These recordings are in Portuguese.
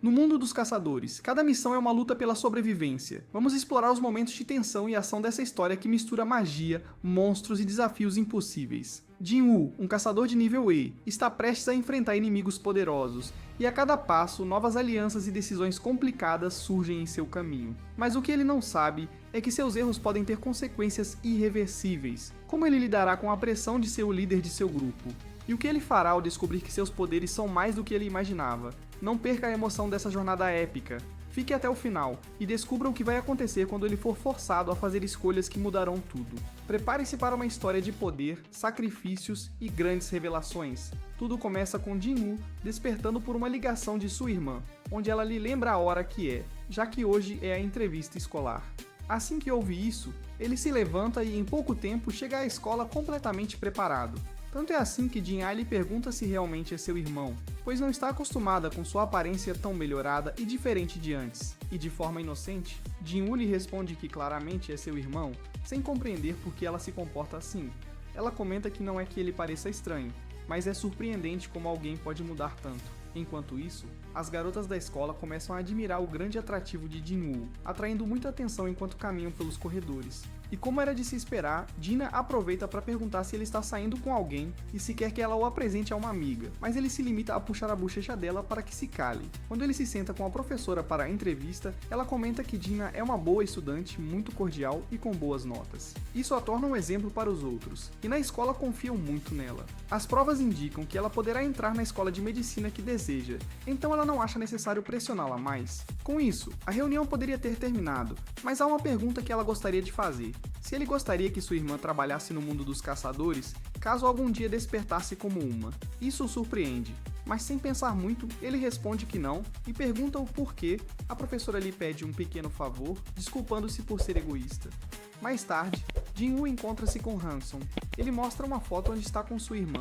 No mundo dos caçadores, cada missão é uma luta pela sobrevivência. Vamos explorar os momentos de tensão e ação dessa história que mistura magia, monstros e desafios impossíveis. Jin-Woo, um caçador de nível E, está prestes a enfrentar inimigos poderosos, e a cada passo, novas alianças e decisões complicadas surgem em seu caminho. Mas o que ele não sabe é que seus erros podem ter consequências irreversíveis. Como ele lidará com a pressão de ser o líder de seu grupo? E o que ele fará ao descobrir que seus poderes são mais do que ele imaginava? Não perca a emoção dessa jornada épica. Fique até o final e descubra o que vai acontecer quando ele for forçado a fazer escolhas que mudarão tudo. Prepare-se para uma história de poder, sacrifícios e grandes revelações. Tudo começa com Jin-Woo despertando por uma ligação de sua irmã, onde ela lhe lembra a hora que é, já que hoje é a entrevista escolar. Assim que ouve isso, ele se levanta e em pouco tempo chega à escola completamente preparado. Tanto é assim que Jin-Ah lhe pergunta se realmente é seu irmão, pois não está acostumada com sua aparência tão melhorada e diferente de antes. E de forma inocente, Jin-Woo lhe responde que claramente é seu irmão, sem compreender por que ela se comporta assim. Ela comenta que não é que ele pareça estranho, mas é surpreendente como alguém pode mudar tanto. Enquanto isso, as garotas da escola começam a admirar o grande atrativo de Jin-Woo, atraindo muita atenção enquanto caminham pelos corredores. E como era de se esperar, Dina aproveita para perguntar se ele está saindo com alguém e se quer que ela o apresente a uma amiga, mas ele se limita a puxar a bochecha dela para que se cale. Quando ele se senta com a professora para a entrevista, ela comenta que Dina é uma boa estudante, muito cordial e com boas notas. Isso a torna um exemplo para os outros, e na escola confiam muito nela. As provas indicam que ela poderá entrar na escola de medicina que deseja, então ela não acha necessário pressioná-la mais. Com isso, a reunião poderia ter terminado, mas há uma pergunta que ela gostaria de fazer. Se ele gostaria que sua irmã trabalhasse no mundo dos caçadores, caso algum dia despertasse como uma. Isso o surpreende, mas sem pensar muito, ele responde que não e pergunta o porquê. A professora lhe pede um pequeno favor, desculpando-se por ser egoísta. Mais tarde, Jin-Woo encontra-se com Hanson. Ele mostra uma foto onde está com sua irmã,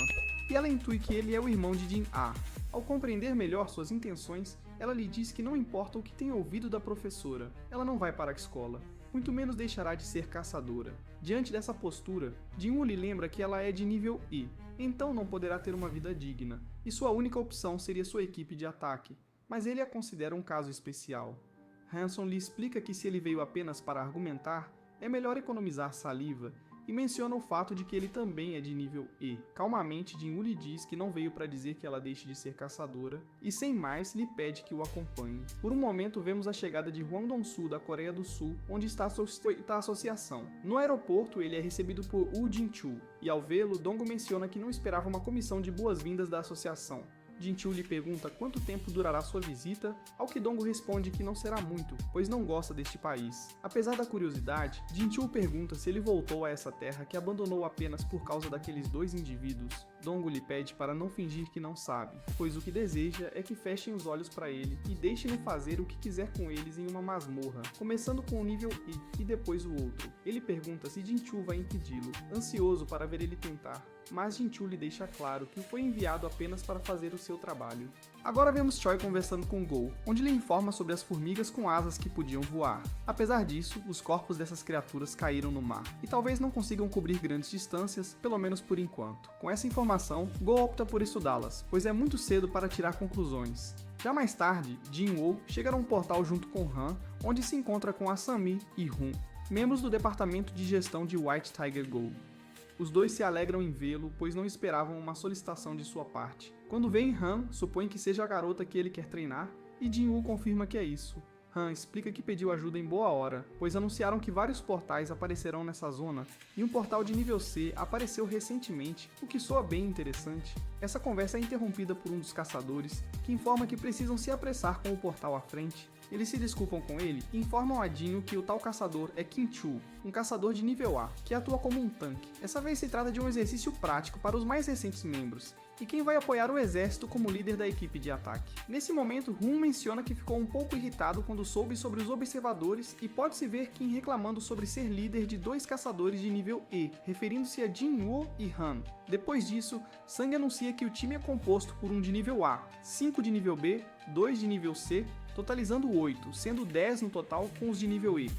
e ela intui que ele é o irmão de Jin-Ah. Ao compreender melhor suas intenções, ela lhe diz que não importa o que tenha ouvido da professora, ela não vai para a escola, muito menos deixará de ser caçadora. Diante dessa postura, Jin-Woo lhe lembra que ela é de nível E, então não poderá ter uma vida digna, e sua única opção seria sua equipe de ataque, mas ele a considera um caso especial. Hanson lhe explica que se ele veio apenas para argumentar, é melhor economizar saliva, e menciona o fato de que ele também é de nível E. Calmamente, Jin-Woo lhe diz que não veio para dizer que ela deixe de ser caçadora, e sem mais, lhe pede que o acompanhe. Por um momento, vemos a chegada de Hwang Dong-soo da Coreia do Sul, onde está a associação. No aeroporto, ele é recebido por Woo Jin-chul, e ao vê-lo, Dong menciona que não esperava uma comissão de boas-vindas da associação. Jin-chul lhe pergunta quanto tempo durará sua visita, ao que Dong responde que não será muito, pois não gosta deste país. Apesar da curiosidade, Jin-chul pergunta se ele voltou a essa terra que abandonou apenas por causa daqueles dois indivíduos. Dong lhe pede para não fingir que não sabe, pois o que deseja é que fechem os olhos para ele e deixem-no fazer o que quiser com eles em uma masmorra, começando com o nível E e depois o outro. Ele pergunta se Jin-chul vai impedi-lo, ansioso para ver ele tentar, mas Jin-chul lhe deixa claro que foi enviado apenas para fazer o seu trabalho. Agora vemos Choi conversando com Go, onde lhe informa sobre as formigas com asas que podiam voar. Apesar disso, os corpos dessas criaturas caíram no mar, e talvez não consigam cobrir grandes distâncias, pelo menos por enquanto. Com essa informação, Go opta por estudá-las, pois é muito cedo para tirar conclusões. Já mais tarde, Jin-Woo chega num portal junto com Han, onde se encontra com a Sun-mi e Hun, membros do departamento de gestão de White Tiger Gold. Os dois se alegram em vê-lo, pois não esperavam uma solicitação de sua parte. Quando veem Han, supõe que seja a garota que ele quer treinar, e Jin-Woo confirma que é isso. Han explica que pediu ajuda em boa hora, pois anunciaram que vários portais aparecerão nessa zona, e um portal de nível C apareceu recentemente, o que soa bem interessante. Essa conversa é interrompida por um dos caçadores, que informa que precisam se apressar com o portal à frente. Eles se desculpam com ele e informam a Dino que o tal caçador é Kim-Chul, um caçador de nível A, que atua como um tanque. Essa vez se trata de um exercício prático para os mais recentes membros, e quem vai apoiar o exército como líder da equipe de ataque. Nesse momento, Hun menciona que ficou um pouco irritado quando soube sobre os observadores e pode-se ver Kim reclamando sobre ser líder de dois caçadores de nível E, referindo-se a Jin-Woo e Han. Depois disso, Sang anuncia que o time é composto por um de nível A, 5 de nível B, 2 de nível C, totalizando 8, sendo 10 no total com os de nível E.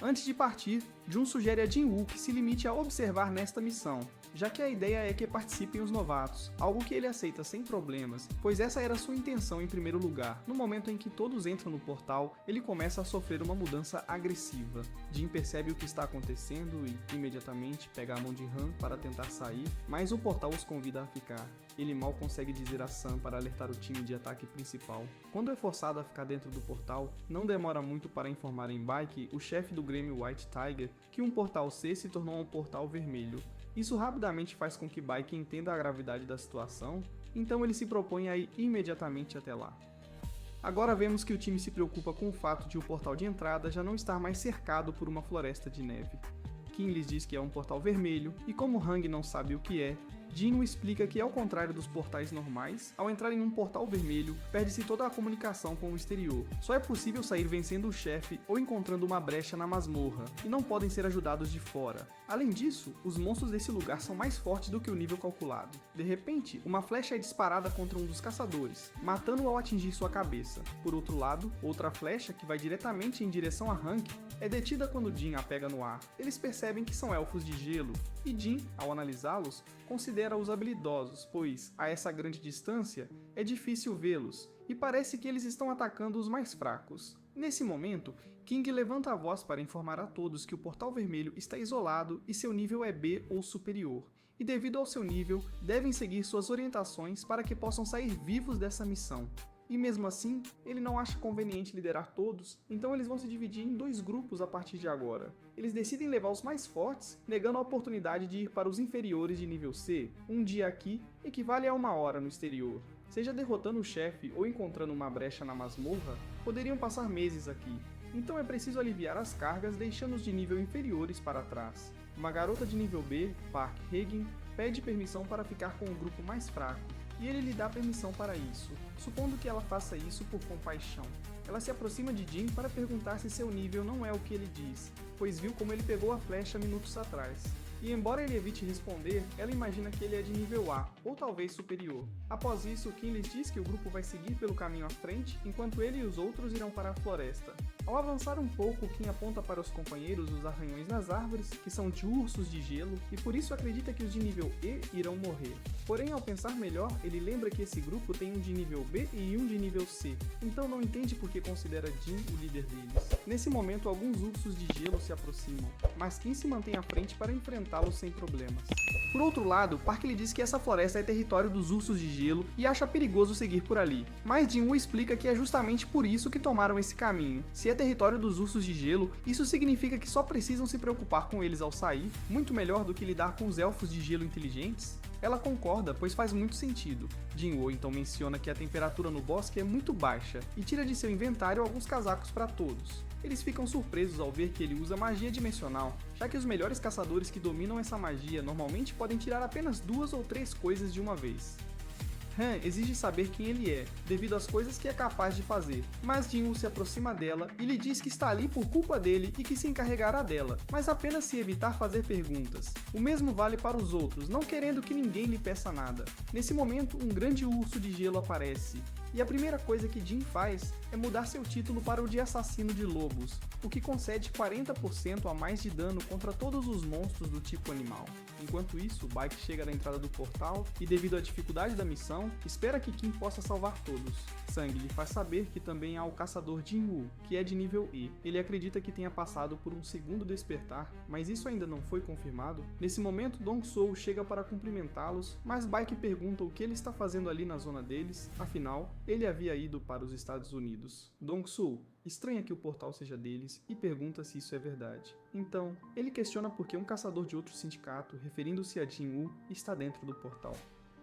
Antes de partir, Jun sugere a Jin-Woo que se limite a observar nesta missão, já que a ideia é que participem os novatos, algo que ele aceita sem problemas, pois essa era sua intenção em primeiro lugar. No momento em que todos entram no portal, ele começa a sofrer uma mudança agressiva. Jin percebe o que está acontecendo e imediatamente pega a mão de Han para tentar sair, mas o portal os convida a ficar. Ele mal consegue dizer a Sam para alertar o time de ataque principal. Quando é forçado a ficar dentro do portal, não demora muito para informar em Baek, o chefe do Grêmio White Tiger, que um portal C se tornou um portal vermelho. Isso rapidamente faz com que Baek entenda a gravidade da situação, então ele se propõe a ir imediatamente até lá. Agora vemos que o time se preocupa com o fato de o portal de entrada já não estar mais cercado por uma floresta de neve. Kim lhes diz que é um portal vermelho, e como Hang não sabe o que é, Jin explica que, ao contrário dos portais normais, ao entrar em um portal vermelho, perde-se toda a comunicação com o exterior. Só é possível sair vencendo o chefe ou encontrando uma brecha na masmorra, e não podem ser ajudados de fora. Além disso, os monstros desse lugar são mais fortes do que o nível calculado. De repente, uma flecha é disparada contra um dos caçadores, matando-o ao atingir sua cabeça. Por outro lado, outra flecha, que vai diretamente em direção a Hank, é detida quando Jin a pega no ar. Eles percebem que são elfos de gelo, e Jin, ao analisá-los, considera-os habilidosos, pois, a essa grande distância, é difícil vê-los, e parece que eles estão atacando os mais fracos. Nesse momento, King levanta a voz para informar a todos que o Portal Vermelho está isolado e seu nível é B ou superior, e devido ao seu nível, devem seguir suas orientações para que possam sair vivos dessa missão. E mesmo assim, ele não acha conveniente liderar todos, então eles vão se dividir em 2 grupos a partir de agora. Eles decidem levar os mais fortes, negando a oportunidade de ir para os inferiores de nível C. Um dia aqui equivale a 1 hora no exterior. Seja derrotando o chefe ou encontrando uma brecha na masmorra, poderiam passar meses aqui. Então é preciso aliviar as cargas deixando os de nível inferiores para trás. Uma garota de nível B, Park Hagen, pede permissão para ficar com o grupo mais fraco, e ele lhe dá permissão para isso, supondo que ela faça isso por compaixão. Ela se aproxima de Jin para perguntar se seu nível não é o que ele diz, pois viu como ele pegou a flecha minutos atrás. E embora ele evite responder, ela imagina que ele é de nível A, ou talvez superior. Após isso, Kim lhes diz que o grupo vai seguir pelo caminho à frente, enquanto ele e os outros irão para a floresta. Ao avançar um pouco, Kim aponta para os companheiros os arranhões nas árvores, que são de ursos de gelo, e por isso acredita que os de nível E irão morrer. Porém, ao pensar melhor, ele lembra que esse grupo tem um de nível B e um de nível C, então não entende por que considera Jin o líder deles. Nesse momento, alguns ursos de gelo se aproximam, mas Kim se mantém à frente para enfrentá-los sem problemas. Por outro lado, Park lhe diz que essa floresta é território dos ursos de gelo e acha perigoso seguir por ali, mas Jin explica que é justamente por isso que tomaram esse caminho. Se é território dos ursos de gelo, isso significa que só precisam se preocupar com eles ao sair, muito melhor do que lidar com os elfos de gelo inteligentes? Ela concorda, pois faz muito sentido. Jinwoo então menciona que a temperatura no bosque é muito baixa e tira de seu inventário alguns casacos para todos. Eles ficam surpresos ao ver que ele usa magia dimensional, já que os melhores caçadores que dominam essa magia normalmente podem tirar apenas 2 ou 3 coisas de uma vez. Han exige saber quem ele é, devido às coisas que é capaz de fazer, mas Jinwoo se aproxima dela e lhe diz que está ali por culpa dele e que se encarregará dela, mas apenas se evitar fazer perguntas. O mesmo vale para os outros, não querendo que ninguém lhe peça nada. Nesse momento, um grande urso de gelo aparece, e a primeira coisa que Jin faz é mudar seu título para o de assassino de lobos, o que concede 40% a mais de dano contra todos os monstros do tipo animal. Enquanto isso, Baek chega na entrada do portal e, devido à dificuldade da missão, espera que Kim possa salvar todos. Sang lhe faz saber que também há o caçador Jinwoo, que é de nível E. Ele acredita que tenha passado por um segundo despertar, mas isso ainda não foi confirmado. Nesse momento, Dong-Soo chega para cumprimentá-los, mas Baek pergunta o que ele está fazendo ali na zona deles, afinal, ele havia ido para os Estados Unidos. Dong-Soo estranha que o portal seja deles e pergunta se isso é verdade. Então, ele questiona por que um caçador de outro sindicato, referindo-se a Jinwoo, está dentro do portal.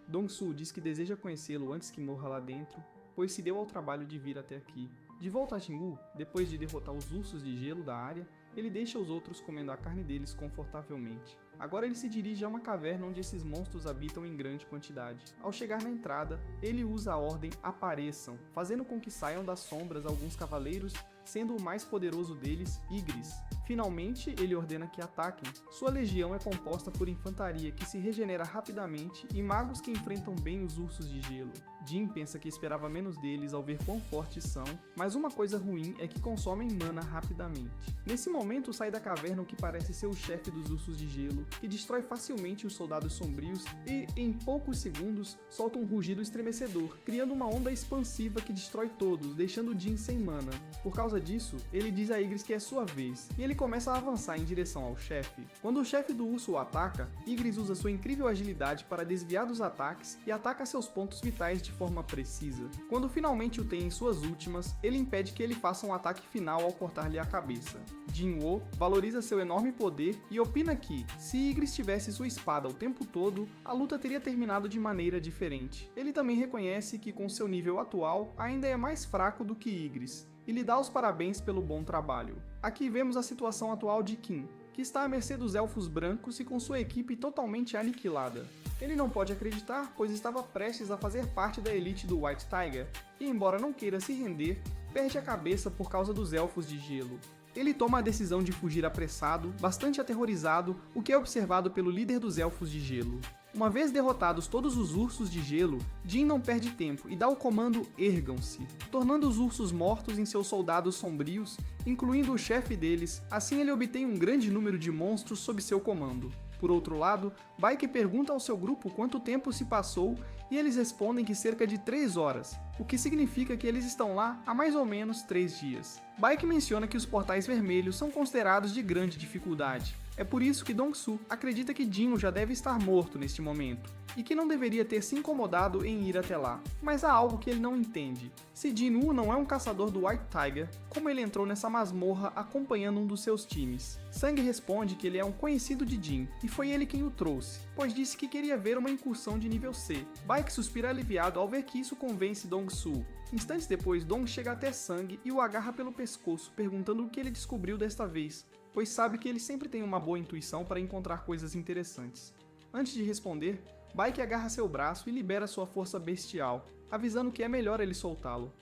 Dong-Soo diz que deseja conhecê-lo antes que morra lá dentro, pois se deu ao trabalho de vir até aqui. De volta a Jinwoo, depois de derrotar os ursos de gelo da área, ele deixa os outros comendo a carne deles confortavelmente. Agora ele se dirige a uma caverna onde esses monstros habitam em grande quantidade. Ao chegar na entrada, ele usa a ordem Apareçam, fazendo com que saiam das sombras alguns cavaleiros sendo o mais poderoso deles, Ygritte. Finalmente, ele ordena que ataquem. Sua legião é composta por infantaria que se regenera rapidamente e magos que enfrentam bem os ursos de gelo. Jin pensa que esperava menos deles ao ver quão fortes são, mas uma coisa ruim é que consomem mana rapidamente. Nesse momento sai da caverna o que parece ser o chefe dos ursos de gelo, que destrói facilmente os soldados sombrios e, em poucos segundos, solta um rugido estremecedor, criando uma onda expansiva que destrói todos, deixando Jin sem mana. Por causa disso, ele diz a Ygritte que é sua vez, e ele começa a avançar em direção ao chefe. Quando o chefe do urso o ataca, Ygritte usa sua incrível agilidade para desviar dos ataques e ataca seus pontos vitais de forma precisa. Quando finalmente o tem em suas últimas, ele impede que ele faça um ataque final ao cortar-lhe a cabeça. Jinwoo valoriza seu enorme poder e opina que, se Ygritte tivesse sua espada o tempo todo, a luta teria terminado de maneira diferente. Ele também reconhece que com seu nível atual, ainda é mais fraco do que Ygritte, e lhe dá os parabéns pelo bom trabalho. Aqui vemos a situação atual de Kim, que está à mercê dos elfos brancos e com sua equipe totalmente aniquilada. Ele não pode acreditar, pois estava prestes a fazer parte da elite do White Tiger, e embora não queira se render, perde a cabeça por causa dos elfos de gelo. Ele toma a decisão de fugir apressado, bastante aterrorizado, o que é observado pelo líder dos elfos de gelo. Uma vez derrotados todos os ursos de gelo, Jin não perde tempo e dá o comando Ergam-se, tornando os ursos mortos em seus soldados sombrios, incluindo o chefe deles, assim ele obtém um grande número de monstros sob seu comando. Por outro lado, Baek pergunta ao seu grupo quanto tempo se passou e eles respondem que cerca de 3 horas, o que significa que eles estão lá há mais ou menos 3 dias. Baek menciona que os portais vermelhos são considerados de grande dificuldade. É por isso que Dong-su acredita que Jinwoo já deve estar morto neste momento, e que não deveria ter se incomodado em ir até lá. Mas há algo que ele não entende. Se Jinwoo não é um caçador do White Tiger, como ele entrou nessa masmorra acompanhando um dos seus times? Sang responde que ele é um conhecido de Jin, e foi ele quem o trouxe, pois disse que queria ver uma incursão de nível C. Baek suspira aliviado ao ver que isso convence Dong-su. Instantes depois, Dong chega até Sang e o agarra pelo pescoço, perguntando o que ele descobriu desta vez, pois sabe que ele sempre tem uma boa intuição para encontrar coisas interessantes. Antes de responder, Baek agarra seu braço e libera sua força bestial, avisando que é melhor ele soltá-lo.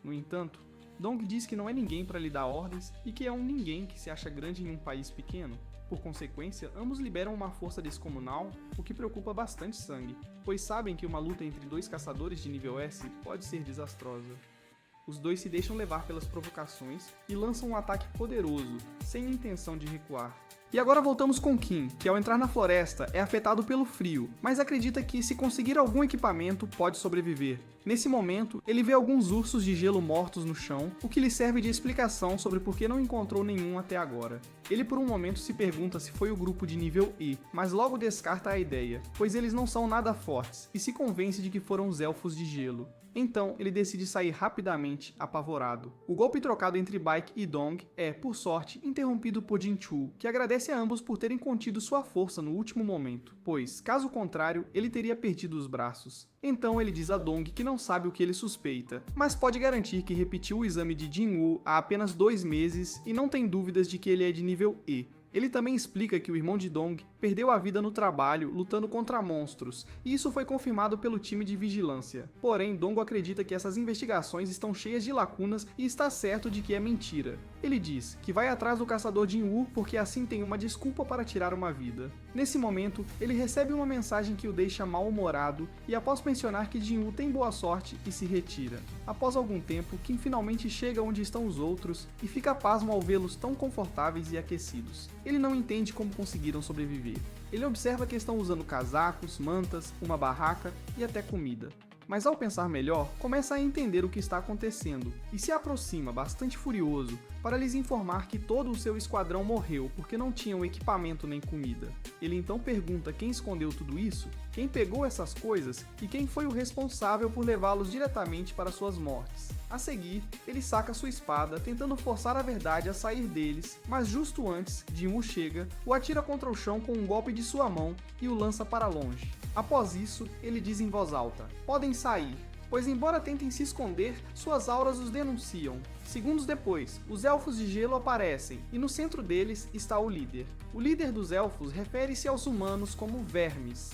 No entanto, Dong diz que não é ninguém para lhe dar ordens e que é um ninguém que se acha grande em um país pequeno. Por consequência, ambos liberam uma força descomunal, o que preocupa bastante Sang, pois sabem que uma luta entre dois caçadores de nível S pode ser desastrosa. Os dois se deixam levar pelas provocações e lançam um ataque poderoso, sem intenção de recuar. E agora voltamos com Kim, que ao entrar na floresta é afetado pelo frio, mas acredita que se conseguir algum equipamento pode sobreviver. Nesse momento, ele vê alguns ursos de gelo mortos no chão, o que lhe serve de explicação sobre por que não encontrou nenhum até agora. Ele por um momento se pergunta se foi o grupo de nível E, mas logo descarta a ideia, pois eles não são nada fortes, e se convence de que foram os elfos de gelo. Então, ele decide sair rapidamente, apavorado. O golpe trocado entre Baek e Dong é, por sorte, interrompido por Jinchul, que agradece a ambos por terem contido sua força no último momento, pois, caso contrário, ele teria perdido os braços. Então ele diz a Dong que não sabe o que ele suspeita, mas pode garantir que repetiu o exame de Jinwoo há apenas 2 meses e não tem dúvidas de que ele é de nível E. Ele também explica que o irmão de Dong perdeu a vida no trabalho lutando contra monstros, e isso foi confirmado pelo time de vigilância. Porém, Dong acredita que essas investigações estão cheias de lacunas e está certo de que é mentira. Ele diz que vai atrás do caçador Jinwoo porque assim tem uma desculpa para tirar uma vida. Nesse momento, ele recebe uma mensagem que o deixa mal-humorado e após mencionar que Jinwoo tem boa sorte e se retira. Após algum tempo, Kim finalmente chega onde estão os outros e fica pasmo ao vê-los tão confortáveis e aquecidos. Ele não entende como conseguiram sobreviver. Ele observa que estão usando casacos, mantas, uma barraca e até comida. Mas ao pensar melhor, começa a entender o que está acontecendo e se aproxima, bastante furioso, para lhes informar que todo o seu esquadrão morreu porque não tinham equipamento nem comida. Ele então pergunta quem escondeu tudo isso, quem pegou essas coisas e quem foi o responsável por levá-los diretamente para suas mortes. A seguir, ele saca sua espada, tentando forçar a verdade a sair deles, mas justo antes, Jinwoo chega, o atira contra o chão com um golpe de sua mão e o lança para longe. Após isso, ele diz em voz alta: "Podem sair", pois embora tentem se esconder, suas auras os denunciam. Segundos depois, os elfos de gelo aparecem, e no centro deles está o líder. O líder dos elfos refere-se aos humanos como vermes.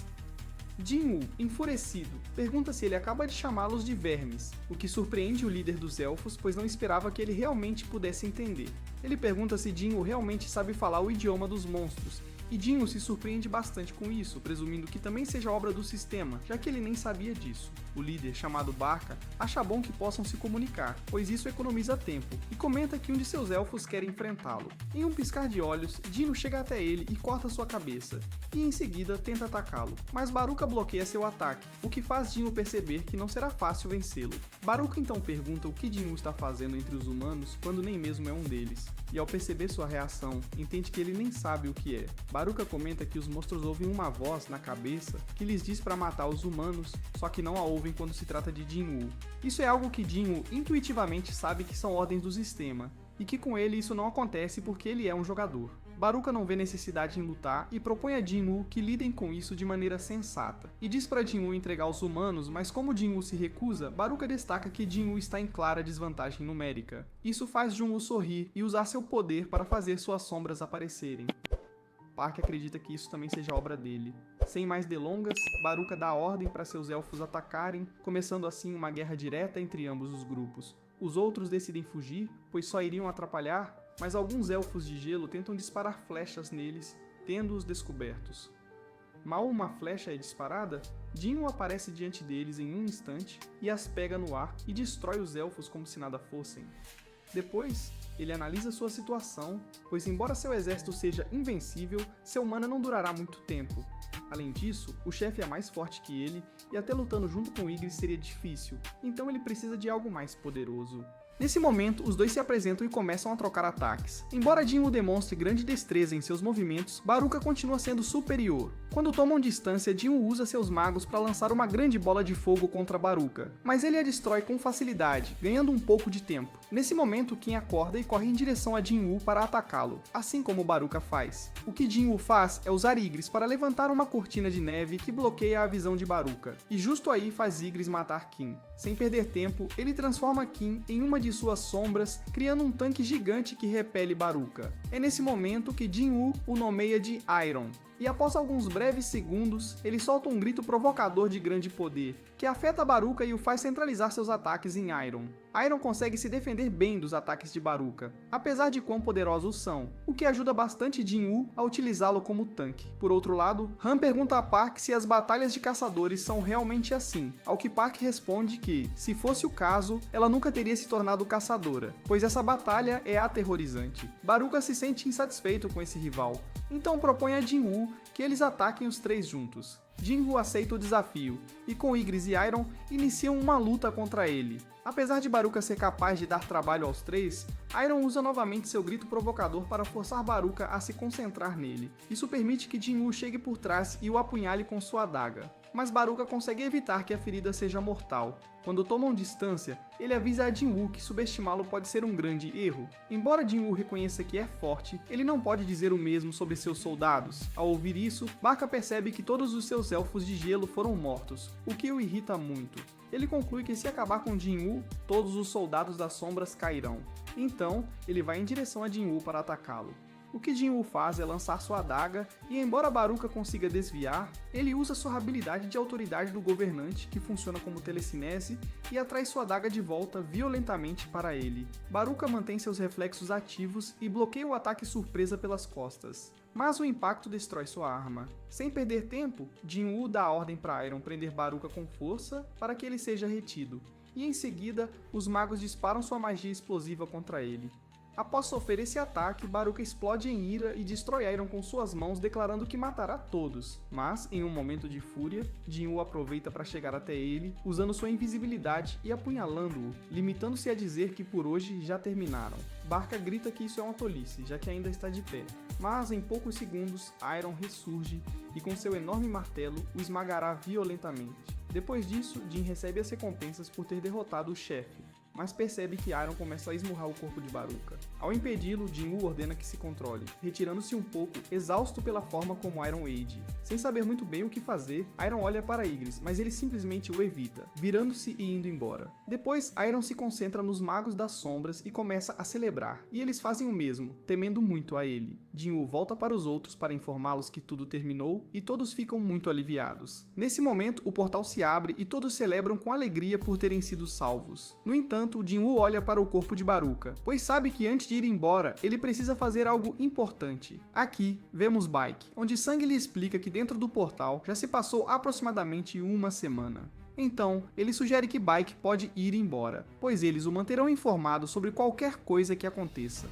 Jin-Woo, enfurecido, pergunta se ele acaba de chamá-los de vermes, o que surpreende o líder dos elfos, pois não esperava que ele realmente pudesse entender. Ele pergunta se Jin-Woo realmente sabe falar o idioma dos monstros, e Jin-Woo se surpreende bastante com isso, presumindo que também seja obra do sistema, já que ele nem sabia disso. O líder, chamado Barca, acha bom que possam se comunicar, pois isso economiza tempo, e comenta que um de seus elfos quer enfrentá-lo. Em um piscar de olhos, Dino chega até ele e corta sua cabeça, e em seguida tenta atacá-lo, mas Baruka bloqueia seu ataque, o que faz Dino perceber que não será fácil vencê-lo. Baruka então pergunta o que Dino está fazendo entre os humanos quando nem mesmo é um deles, e ao perceber sua reação, entende que ele nem sabe o que é. Baruka comenta que os monstros ouvem uma voz na cabeça que lhes diz para matar os humanos, só que não a ouvem quando se trata de Jin-Woo. Isso é algo que Jin-Woo intuitivamente sabe que são ordens do sistema, e que com ele isso não acontece porque ele é um jogador. Baruka não vê necessidade em lutar e propõe a Jin-Woo que lidem com isso de maneira sensata, e diz para Jin-Woo entregar os humanos, mas como Jin-Woo se recusa, Baruka destaca que Jin-Woo está em clara desvantagem numérica. Isso faz Jin-Woo sorrir e usar seu poder para fazer suas sombras aparecerem. Park acredita que isso também seja obra dele. Sem mais delongas, Baruka dá ordem para seus elfos atacarem, começando assim uma guerra direta entre ambos os grupos. Os outros decidem fugir, pois só iriam atrapalhar, mas alguns elfos de gelo tentam disparar flechas neles, tendo-os descobertos. Mal uma flecha é disparada, Jin-Woo aparece diante deles em um instante e as pega no ar e destrói os elfos como se nada fossem. Depois, ele analisa sua situação, pois embora seu exército seja invencível, seu mana não durará muito tempo. Além disso, o chefe é mais forte que ele, e até lutando junto com Ygritte seria difícil, então ele precisa de algo mais poderoso. Nesse momento, os dois se apresentam e começam a trocar ataques. Embora Jin-Woo demonstre grande destreza em seus movimentos, Baruka continua sendo superior. Quando tomam distância, Jin-Woo usa seus magos para lançar uma grande bola de fogo contra Baruka, mas ele a destrói com facilidade, ganhando um pouco de tempo. Nesse momento, Kim acorda e corre em direção a Jin-Woo para atacá-lo, assim como Baruka faz. O que Jin-Woo faz é usar Ygritte para levantar uma cortina de neve que bloqueia a visão de Baruka, e justo aí faz Ygritte matar Kim. Sem perder tempo, ele transforma Kim em uma de suas sombras, criando um tanque gigante que repele Baruka. É nesse momento que Jin-Woo o nomeia de Iron. E após alguns breves segundos, ele solta um grito provocador de grande poder, que afeta Baruka e o faz centralizar seus ataques em Iron. Iron consegue se defender bem dos ataques de Baruka, apesar de quão poderosos são, o que ajuda bastante Jin-Woo a utilizá-lo como tanque. Por outro lado, Han pergunta a Park se as batalhas de caçadores são realmente assim, ao que Park responde que, se fosse o caso, ela nunca teria se tornado caçadora, pois essa batalha é aterrorizante. Baruka se sente insatisfeito com esse rival, então propõe a Jin-Woo que eles ataquem os três juntos. Jin-Woo aceita o desafio, e com Ygritte e Iron iniciam uma luta contra ele. Apesar de Baruka ser capaz de dar trabalho aos três, Iron usa novamente seu grito provocador para forçar Baruka a se concentrar nele. Isso permite que Jin-Woo chegue por trás e o apunhale com sua adaga, mas Baruka consegue evitar que a ferida seja mortal. Quando tomam distância, ele avisa a Jin-Woo que subestimá-lo pode ser um grande erro. Embora Jin-Woo reconheça que é forte, ele não pode dizer o mesmo sobre seus soldados. Ao ouvir isso, Barca percebe que todos os seus elfos de gelo foram mortos, o que o irrita muito. Ele conclui que se acabar com Jin-Woo, todos os soldados das sombras cairão. Então, ele vai em direção a Jin-Woo para atacá-lo. O que Jin-Woo faz é lançar sua adaga, e embora Baruka consiga desviar, ele usa sua habilidade de autoridade do governante, que funciona como telecinese, e atrai sua adaga de volta violentamente para ele. Baruka mantém seus reflexos ativos e bloqueia o ataque surpresa pelas costas, mas o impacto destrói sua arma. Sem perder tempo, Jin-Woo dá a ordem para Iron prender Baruka com força para que ele seja retido, e em seguida, os magos disparam sua magia explosiva contra ele. Após sofrer esse ataque, Baruka explode em ira e destrói Iron com suas mãos, declarando que matará todos. Mas, em um momento de fúria, Jin-Woo aproveita para chegar até ele, usando sua invisibilidade e apunhalando-o, limitando-se a dizer que por hoje já terminaram. Barca grita que isso é uma tolice, já que ainda está de pé. Mas, em poucos segundos, Iron ressurge e com seu enorme martelo o esmagará violentamente. Depois disso, Jin recebe as recompensas por ter derrotado o chefe. mas percebe que Iron começa a esmurrar o corpo de Baruka. Ao impedi-lo, Jin-Woo ordena que se controle, retirando-se um pouco, exausto pela forma como Iron age. Sem saber muito bem o que fazer, Iron olha para Ygritte, mas ele simplesmente o evita, virando-se e indo embora. Depois, Iron se concentra nos Magos das Sombras e começa a celebrar, e eles fazem o mesmo, temendo muito a ele. Jin-Woo volta para os outros para informá-los que tudo terminou e todos ficam muito aliviados. Nesse momento, o portal se abre e todos celebram com alegria por terem sido salvos. No entanto, Jin-Woo olha para o corpo de Baruka, pois sabe que antes de ir embora, ele precisa fazer algo importante. Aqui, vemos Baek, onde Sang lhe explica que dentro do portal já se passou aproximadamente uma semana. Então, ele sugere que Baek pode ir embora, pois eles o manterão informado sobre qualquer coisa que aconteça.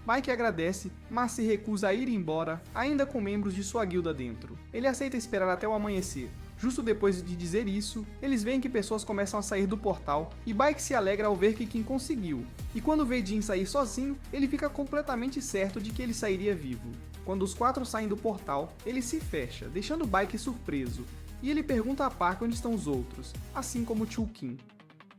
Baek agradece, mas se recusa a ir embora, ainda com membros de sua guilda dentro. Ele aceita esperar até o amanhecer. Justo depois de dizer isso, eles veem que pessoas começam a sair do portal e Baek se alegra ao ver que Kim conseguiu. E quando vê Jin sair sozinho, ele fica completamente certo de que ele sairia vivo. Quando os 4 saem do portal, ele se fecha, deixando Baek surpreso. E ele pergunta a Park onde estão os outros, assim como Chu Kim.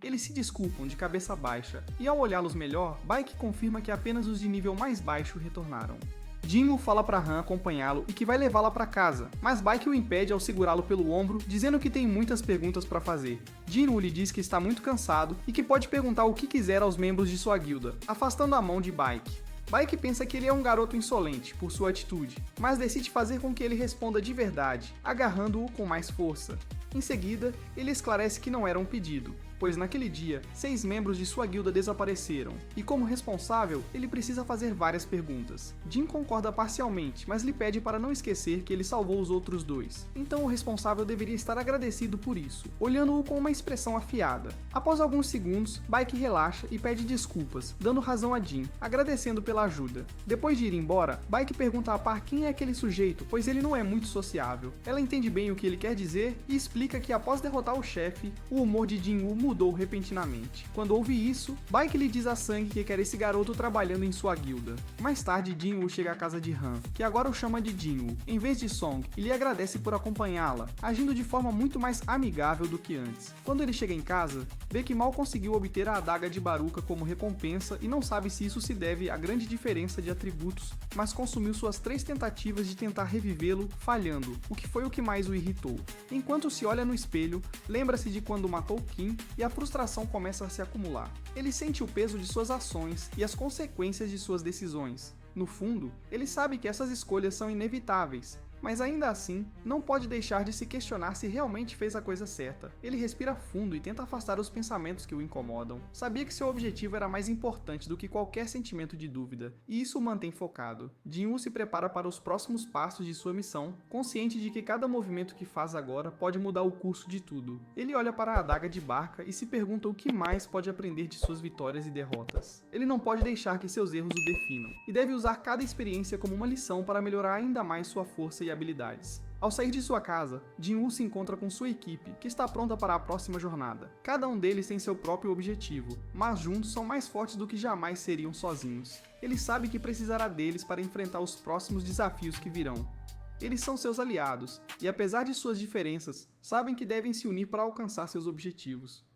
Eles se desculpam de cabeça baixa, e ao olhá-los melhor, Baek confirma que apenas os de nível mais baixo retornaram. Jin-Woo fala para Han acompanhá-lo e que vai levá-la para casa, mas Baek o impede ao segurá-lo pelo ombro, dizendo que tem muitas perguntas para fazer. Jin-Woo lhe diz que está muito cansado e que pode perguntar o que quiser aos membros de sua guilda, afastando a mão de Baek. Baek pensa que ele é um garoto insolente por sua atitude, mas decide fazer com que ele responda de verdade, agarrando-o com mais força. Em seguida, ele esclarece que não era um pedido, pois naquele dia, 6 membros de sua guilda desapareceram, e como responsável, ele precisa fazer várias perguntas. Jin concorda parcialmente, mas lhe pede para não esquecer que ele salvou os outros 2. Então o responsável deveria estar agradecido por isso, olhando-o com uma expressão afiada. Após alguns segundos, Baek relaxa e pede desculpas, dando razão a Jin, agradecendo pela ajuda. Depois de ir embora, Baek pergunta a Park quem é aquele sujeito, pois ele não é muito sociável. Ela entende bem o que ele quer dizer e explica que após derrotar o chefe, o humor de Jin-Woo mudou repentinamente. Quando ouve isso, Baek lhe diz a Sang que quer esse garoto trabalhando em sua guilda. Mais tarde, Jin-Woo chega à casa de Han, que agora o chama de Jin-Woo, em vez de Song, e lhe agradece por acompanhá-la, agindo de forma muito mais amigável do que antes. Quando ele chega em casa, vê que mal conseguiu obter a adaga de Baruka como recompensa e não sabe se isso se deve à grande diferença de atributos, mas consumiu suas 3 tentativas de tentar revivê-lo, falhando, o que foi o que mais o irritou. Enquanto se olha no espelho, lembra-se de quando matou Kim e a frustração começa a se acumular. Ele sente o peso de suas ações e as consequências de suas decisões. No fundo, ele sabe que essas escolhas são inevitáveis, mas ainda assim, não pode deixar de se questionar se realmente fez a coisa certa. Ele respira fundo e tenta afastar os pensamentos que o incomodam. Sabia que seu objetivo era mais importante do que qualquer sentimento de dúvida, e isso o mantém focado. Jin-Woo se prepara para os próximos passos de sua missão, consciente de que cada movimento que faz agora pode mudar o curso de tudo. Ele olha para a adaga de Barca e se pergunta o que mais pode aprender de suas vitórias e derrotas. Ele não pode deixar que seus erros o definam, e deve usar cada experiência como uma lição para melhorar ainda mais sua força e habilidades. Ao sair de sua casa, Jin-Woo se encontra com sua equipe, que está pronta para a próxima jornada. Cada um deles tem seu próprio objetivo, mas juntos são mais fortes do que jamais seriam sozinhos. Ele sabe que precisará deles para enfrentar os próximos desafios que virão. Eles são seus aliados, e apesar de suas diferenças, sabem que devem se unir para alcançar seus objetivos.